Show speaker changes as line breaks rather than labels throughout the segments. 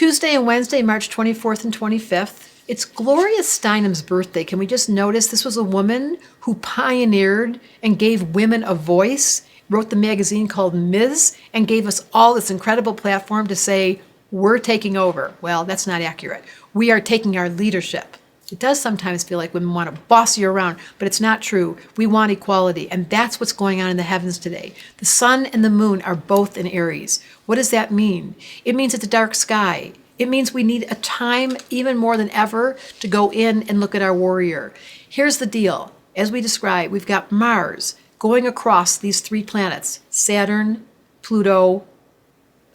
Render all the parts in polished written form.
Tuesday and Wednesday, March 24th and 25th. It's Gloria Steinem's birthday. Can we just notice this was a woman who pioneered and gave women a voice, wrote the magazine called Ms., and gave us all this incredible platform to say, we're taking over. Well, that's not accurate. We are taking our leadership. It does sometimes feel like women want to boss you around, but it's not true. We want equality, and that's what's going on in the heavens today. The sun and the moon are both in Aries. What does that mean? It means it's a dark sky. It means we need a time, even more than ever, to go in and look at our warrior. Here's the deal. As we described, we've got Mars going across these three planets, Saturn, Pluto,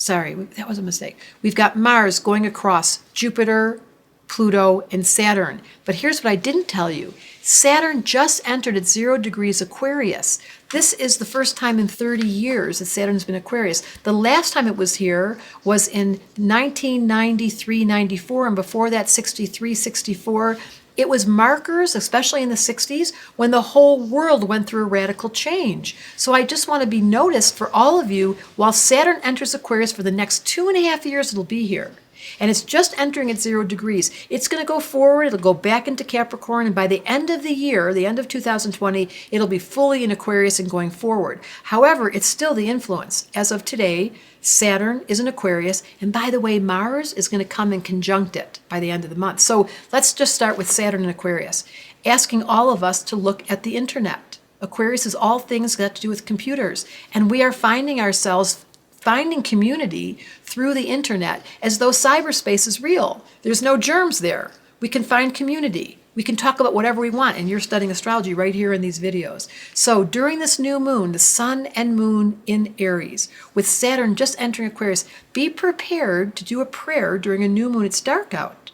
that was a mistake. We've got Mars going across Jupiter, Pluto, and Saturn. But here's what I didn't tell you. Saturn just entered at 0 degrees Aquarius. This is the first time in 30 years that Saturn's been Aquarius. The last time it was here was in 1993-94, and before that 63-64. It was markers, especially in the 60s, when the whole world went through a radical change. So I just want to be noticed for all of you, while Saturn enters Aquarius for the next 2.5 years, it'll be here. And it's just entering at 0 degrees. It's going to go forward, it'll go back into Capricorn, and by the end of the year, the end of 2020, it'll be fully in Aquarius and going forward. However, it's still the influence. As of today, Saturn is in Aquarius, and by the way, Mars is going to come and conjunct it by the end of the month. So let's just start with Saturn in Aquarius, asking all of us to look at the internet. Aquarius is all things that have to do with computers, and we are finding ourselves finding community through the internet as though cyberspace is real. There's no germs there. We can find community. We can talk about whatever we want, and you're studying astrology right here in these videos. So during this new moon, the sun and moon in Aries, with Saturn just entering Aquarius, be prepared to do a prayer during a new moon. It's dark out.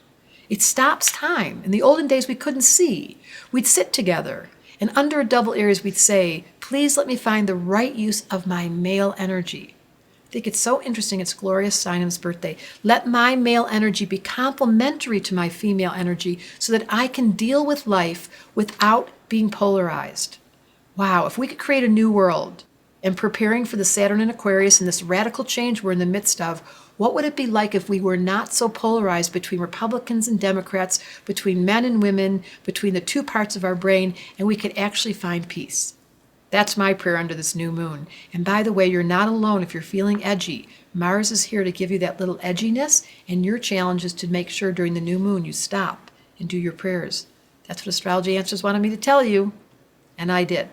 It stops time. In the olden days, we couldn't see. We'd sit together, and under a double Aries, we'd say, please let me find the right use of my male energy. I think it's so interesting. It's Gloria Steinem's birthday. Let my male energy be complementary to my female energy so that I can deal with life without being polarized. Wow, if we could create a new world and preparing for the Saturn in Aquarius and this radical change we're in the midst of, what would it be like if we were not so polarized between Republicans and Democrats, between men and women, between the two parts of our brain, and we could actually find peace? That's my prayer under this new moon. And by the way, you're not alone if you're feeling edgy. Mars is here to give you that little edginess, and your challenge is to make sure during the new moon you stop and do your prayers. That's what Astrology Answers wanted me to tell you, and I did.